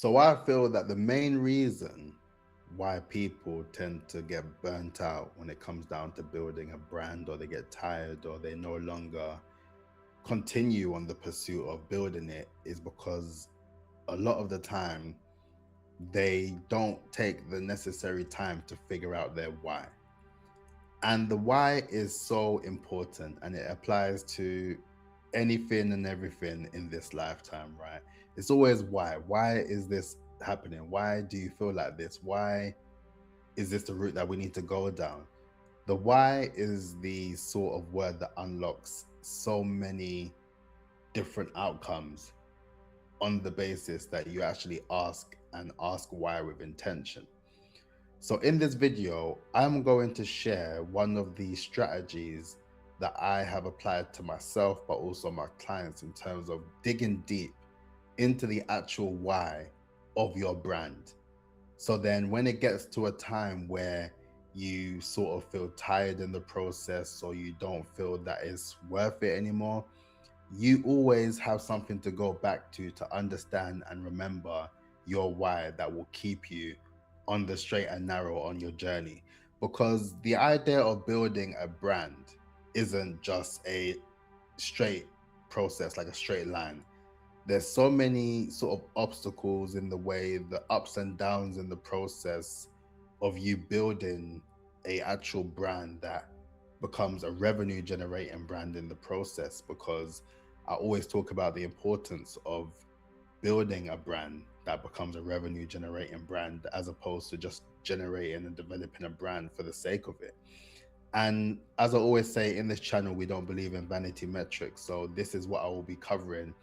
So I feel that the main reason why people tend to get burnt out when it comes down to building a brand, or they get tired, or they no longer continue on the pursuit of building it, is because a lot of the time they don't take the necessary time to figure out their why. And the why is so important, and it applies to anything and everything in this lifetime, right? It's always why. Why is this happening? Why do you feel like this? Why is this the route that we need to go down? The why is the sort of word that unlocks so many different outcomes on the basis that you actually ask why with intention. So in this video, I'm going to share one of the strategies that I have applied to myself, but also my clients, in terms of digging deep into the actual why of your brand. So then when it gets to a time where you sort of feel tired in the process, or you don't feel that it's worth it anymore, you always have something to go back to understand and remember your why, that will keep you on the straight and narrow on your journey. Because the idea of building a brand isn't just a straight process, like a straight line. There's so many sort of obstacles in the way, the ups and downs in the process of you building a actual brand that becomes a revenue generating brand in the process. Because I always talk about the importance of building a brand that becomes a revenue generating brand, as opposed to just generating and developing a brand for the sake of it. And as I always say, in this channel, we don't believe in vanity metrics. So this is what I will be covering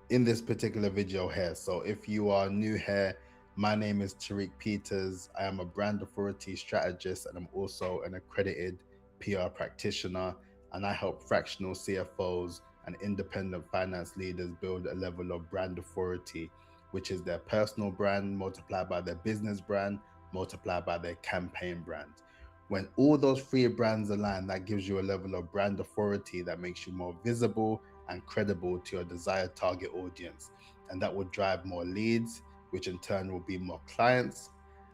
in this particular video here. So if you are new here, my name is Tariq Peters. I am a brand authority strategist, and I'm also an accredited PR practitioner. And I help fractional CFOs and independent finance leaders build a level of brand authority, which is their personal brand multiplied by their business brand multiplied by their campaign brand. When all those three brands align, that gives you a level of brand authority that makes you more visible and credible to your desired target audience. And that will drive more leads, which in turn will be more clients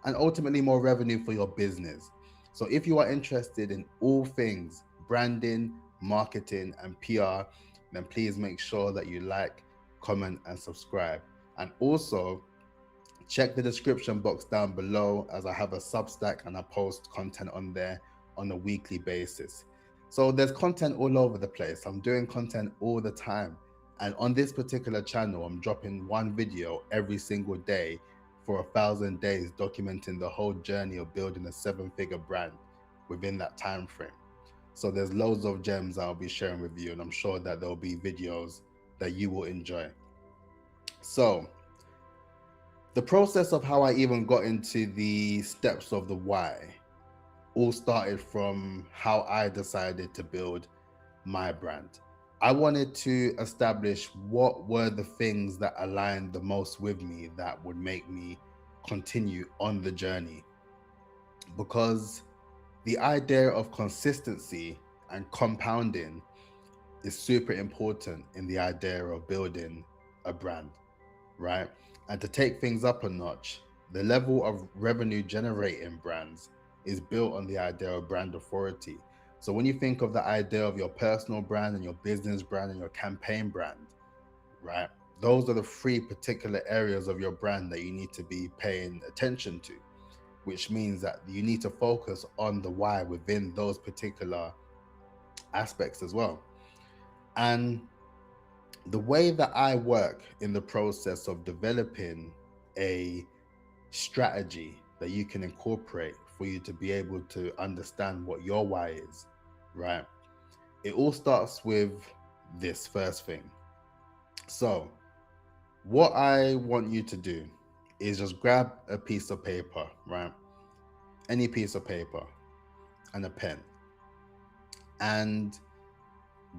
and ultimately more revenue for your business. So if you are interested in all things branding, marketing, and PR, then please make sure that you like, comment, and subscribe. And also, check the description box down below, as I have a Substack and I post content on there on a weekly basis. So there's content all over the place. I'm doing content all the time. And on this particular channel, I'm dropping one video every single day for 1,000 days, documenting the whole journey of building a seven-figure brand within that time frame. So there's loads of gems I'll be sharing with you, and I'm sure that there'll be videos that you will enjoy. So the process of how I even got into the steps of the why all started from how I decided to build my brand. I wanted to establish what were the things that aligned the most with me, that would make me continue on the journey. Because the idea of consistency and compounding is super important in the idea of building a brand, right? And to take things up a notch, the level of revenue generating brands is built on the idea of brand authority. So when you think of the idea of your personal brand and your business brand and your campaign brand, right? Those are the three particular areas of your brand that you need to be paying attention to, which means that you need to focus on the why within those particular aspects as well. And the way that I work in the process of developing a strategy that you can incorporate for you to be able to understand what your why is, right? It all starts with this first thing. So, what I want you to do is just grab a piece of paper, right? Any piece of paper and a pen. And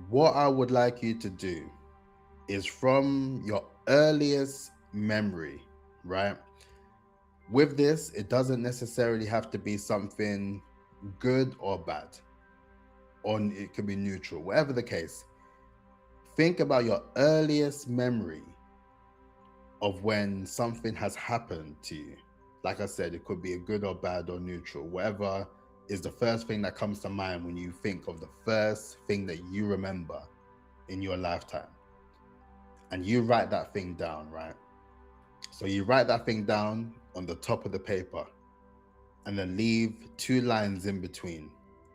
what I would like you to do is, from your earliest memory, right? With this, it doesn't necessarily have to be something good or bad, or it could be neutral, whatever the case. Think about your earliest memory of when something has happened to you. Like I said, it could be a good or bad or neutral, whatever is the first thing that comes to mind when you think of the first thing that you remember in your lifetime. And you write that thing down, right? So you write that thing down on the top of the paper and then leave 2 lines in between,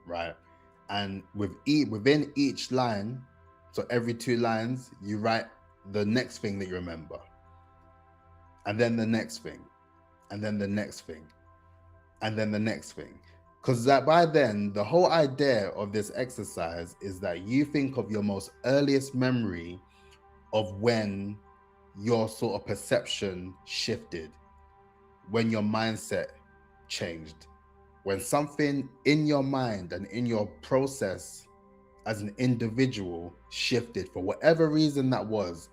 right? And within each line, so every 2 lines, you write the next thing that you remember, and then the next thing, and then the next thing, and then the next thing. Because that by then, the whole idea of this exercise is that you think of your most earliest memory of when your sort of perception shifted, when your mindset changed, when something in your mind and in your process as an individual shifted for whatever reason that was,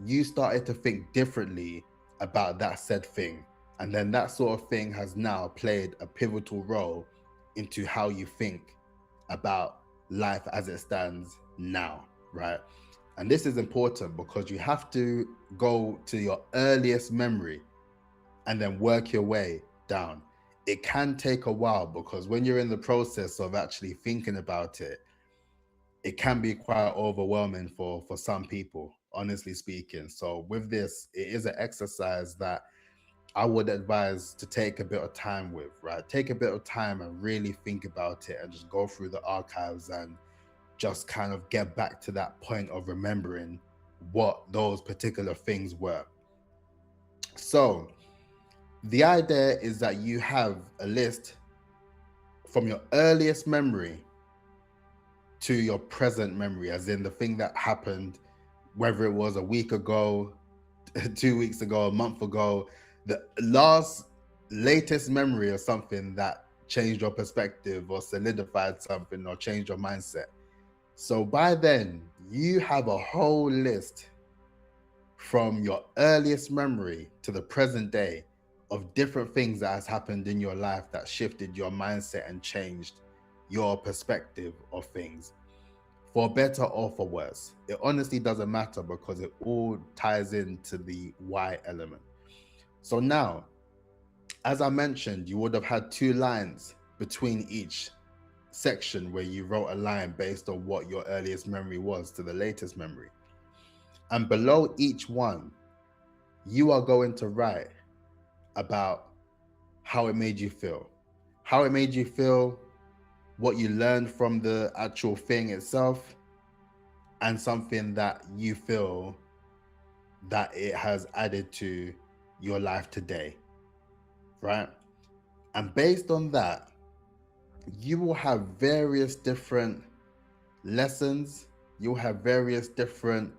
you started to think differently about that said thing. And then that sort of thing has now played a pivotal role into how you think about life as it stands now, right? And this is important because you have to go to your earliest memory and then work your way down. It can take a while because when you're in the process of actually thinking about it, it can be quite overwhelming for some people, honestly speaking. So with this, it is an exercise that I would advise to take a bit of time with, right? Take a bit of time and really think about it and just go through the archives and just kind of get back to that point of remembering what those particular things were. So the idea is that you have a list from your earliest memory to your present memory, as in the thing that happened, whether it was a week ago, 2 weeks ago, a month ago, the latest memory of something that changed your perspective or solidified something or changed your mindset. So by then, you have a whole list from your earliest memory to the present day of different things that has happened in your life that shifted your mindset and changed your perspective of things, for better or for worse. It honestly doesn't matter because it all ties into the why element. So now, as I mentioned, you would have had 2 lines between each section where you wrote a line based on what your earliest memory was to the latest memory. And below each one, you are going to write about how it made you feel. How it made you feel, what you learned from the actual thing itself, and something that you feel that it has added to your life today, right? And based on that, you will have various different lessons, you'll have various different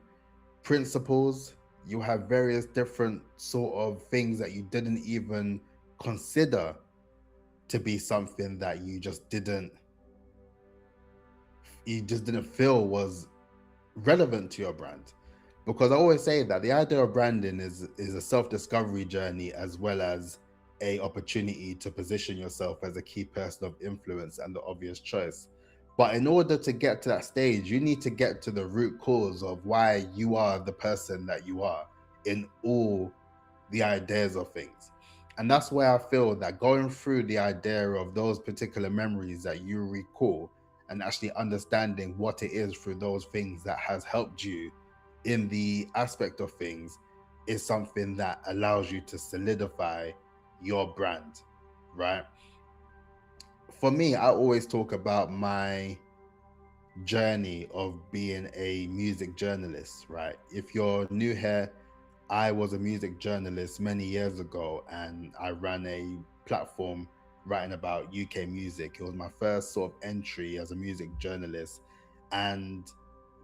principles, you have various different sort of things that you didn't even consider to be something that you just didn't feel was relevant to your brand. Because I always say that the idea of branding is a self-discovery journey, as well as a opportunity to position yourself as a key person of influence and the obvious choice. But in order to get to that stage, you need to get to the root cause of why you are the person that you are in all the ideas of things. And that's where I feel that going through the idea of those particular memories that you recall and actually understanding what it is through those things that has helped you in the aspect of things is something that allows you to solidify your brand, right? For me, I always talk about my journey of being a music journalist, right? If you're new here, I was a music journalist many years ago, and I ran a platform writing about UK music. It was my first sort of entry as a music journalist. And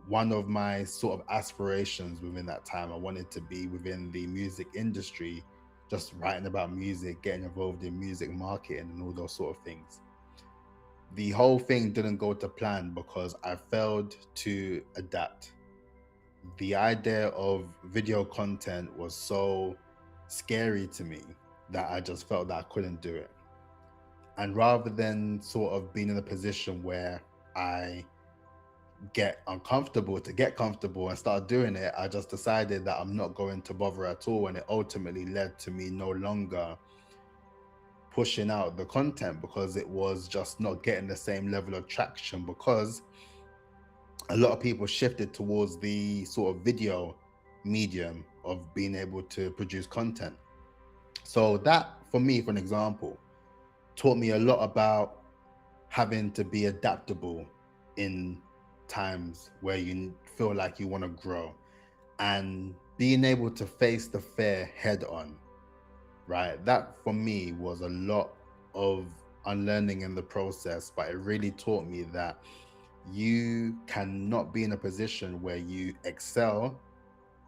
one of my sort of aspirations within that time, I wanted to be within the music industry, just writing about music, getting involved in music marketing and all those sort of things. The whole thing didn't go to plan because I failed to adapt. The idea of video content was so scary to me that I just felt that I couldn't do it. And rather than sort of being in a position where I get uncomfortable to get comfortable and start doing it, I just decided that I'm not going to bother at all. And it ultimately led to me no longer pushing out the content because it was just not getting the same level of traction, because a lot of people shifted towards the sort of video medium of being able to produce content. So that, for me, for an example, taught me a lot about having to be adaptable in times where you feel like you want to grow, and being able to face the fear head on, right? That for me was a lot of unlearning in the process, but it really taught me that you cannot be in a position where you excel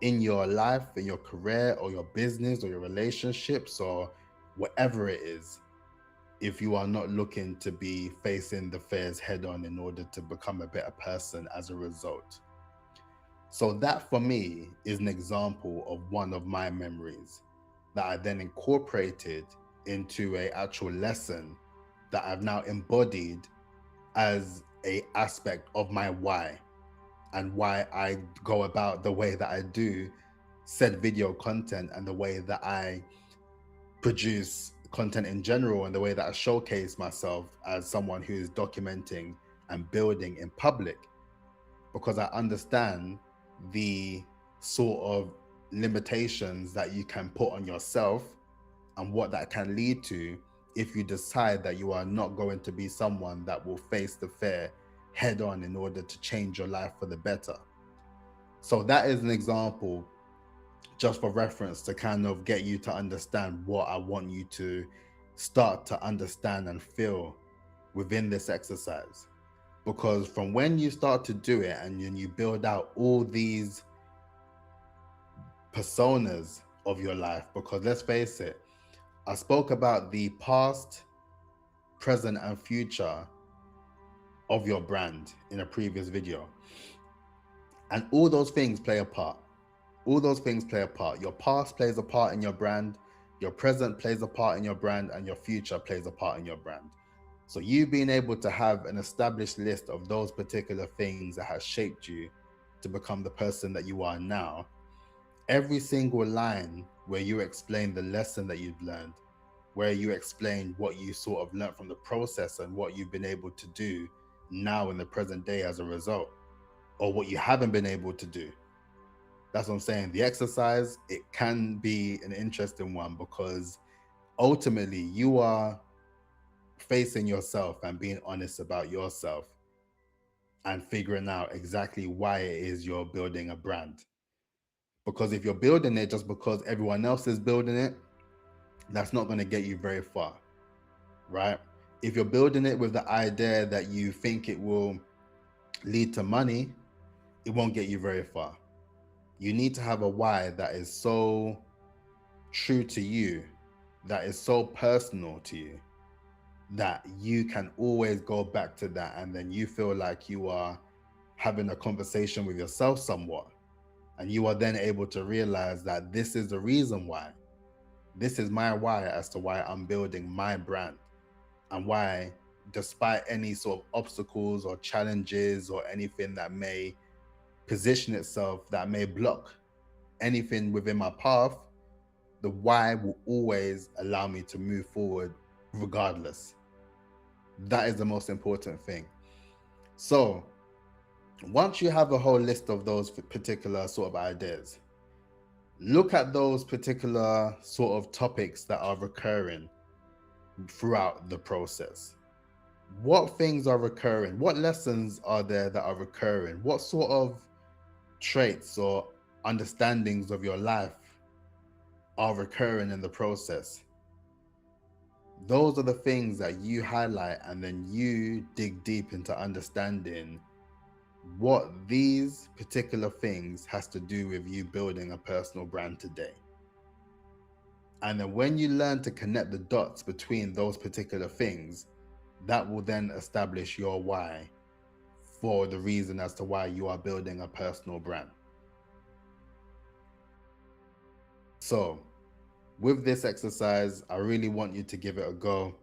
in your life, in your career, or your business, or your relationships, or whatever it is, if you are not looking to be facing the fears head on in order to become a better person as a result. So that for me is an example of one of my memories that I then incorporated into a actual lesson that I've now embodied as a aspect of my why, and why I go about the way that I do said video content, and the way that I produce content in general, and the way that I showcase myself as someone who is documenting and building in public, because I understand the sort of limitations that you can put on yourself and what that can lead to if you decide that you are not going to be someone that will face the fear head on in order to change your life for the better. So that is an example, just for reference, to kind of get you to understand what I want you to start to understand and feel within this exercise. Because from when you start to do it and then you build out all these personas of your life, because let's face it, I spoke about the past, present, and future of your brand in a previous video. And all those things play a part. All those things play a part. Your past plays a part in your brand, your present plays a part in your brand, and your future plays a part in your brand. So you being able to have an established list of those particular things that has shaped you to become the person that you are now, every single line where you explain the lesson that you've learned, where you explain what you sort of learned from the process and what you've been able to do now in the present day as a result, or what you haven't been able to do. That's what I'm saying. The exercise, it can be an interesting one, because ultimately you are facing yourself and being honest about yourself and figuring out exactly why it is you're building a brand. Because if you're building it just because everyone else is building it, that's not going to get you very far, right? If you're building it with the idea that you think it will lead to money, it won't get you very far. You need to have a why that is so true to you, that is so personal to you, that you can always go back to that, and then you feel like you are having a conversation with yourself somewhat, and you are then able to realize that this is the reason why. This is my why as to why I'm building my brand, and why, despite any sort of obstacles or challenges or anything that may position itself, that may block anything within my path, the why will always allow me to move forward regardless. That is the most important thing. So once you have a whole list of those particular sort of ideas, look at those particular sort of topics that are recurring throughout the process. What things are recurring? What lessons are there that are recurring? What sort of traits or understandings of your life are recurring in the process? Those are the things that you highlight, and then you dig deep into understanding what these particular things has to do with you building a personal brand today. And then when you learn to connect the dots between those particular things, that will then establish your why for the reason as to why you are building a personal brand. So with this exercise, I really want you to give it a go.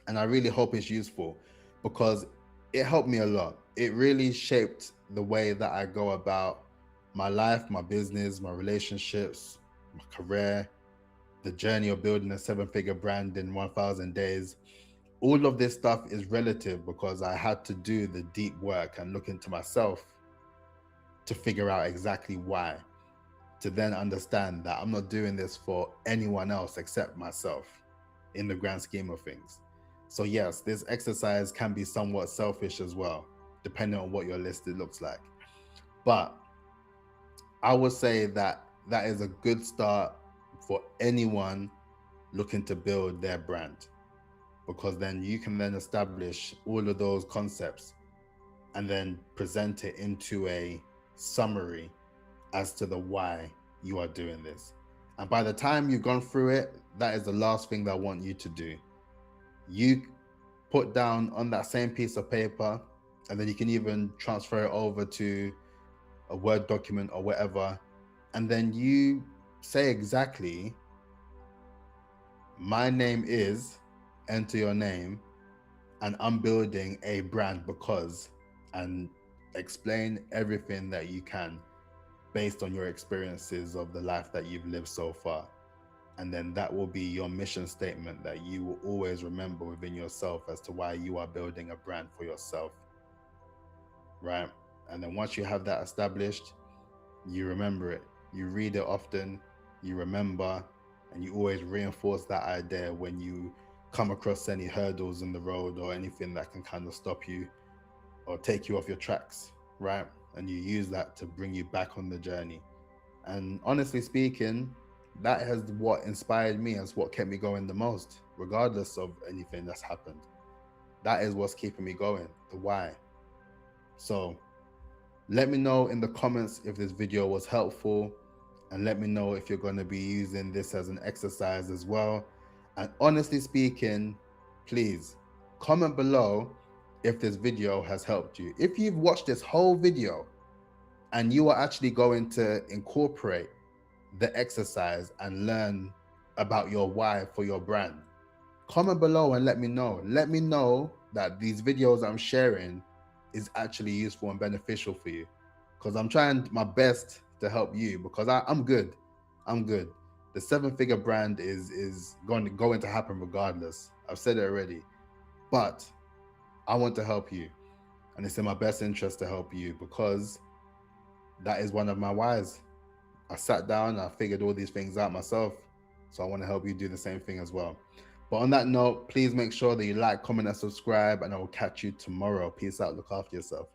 And I really hope it's useful, because it helped me a lot. it really shaped the way that I go about my life, my business, my relationships, my career, the journey of building a 7-figure brand in 1000 days. All of this stuff is relative because I had to do the deep work and look into myself to figure out exactly why, to then understand that I'm not doing this for anyone else except myself in the grand scheme of things. So yes, this exercise can be somewhat selfish as well, depending on what your list looks like. But I would say that that is a good start for anyone looking to build their brand, because then you can then establish all of those concepts and then present it into a summary as to the why you are doing this. And by the time you've gone through it, that is the last thing that I want you to do. You put down on that same piece of paper, and then you can even transfer it over to a Word document or whatever, and then you say exactly, my name is, enter your name, and I'm building a brand because, and explain everything that you can based on your experiences of the life that you've lived so far. And then that will be your mission statement that you will always remember within yourself as to why you are building a brand for yourself, right? And then once you have that established, you remember it, you read it often, you remember, and you always reinforce that idea when you come across any hurdles in the road or anything that can kind of stop you or take you off your tracks, right? And you use that to bring you back on the journey. And honestly speaking, that has what inspired me, as what kept me going the most, regardless of anything that's happened. That is what's keeping me going, the why. So let me know in the comments if this video was helpful, and let me know if you're going to be using this as an exercise as well. And honestly speaking, please comment below if this video has helped you. If you've watched this whole video and you are actually going to incorporate the exercise and learn about your why for your brand, comment below and let me know. Let me know that these videos I'm sharing is actually useful and beneficial for you, because I'm trying my best to help you, because I'm good. The 7-figure brand is going to happen regardless. I've said it already, but I want to help you, and it's in my best interest to help you, because that is one of my whys. I sat down, I figured all these things out myself, so I want to help you do the same thing as well. But on that note, please make sure that you like, comment, and subscribe, and I will catch you tomorrow. Peace out. Look after yourself.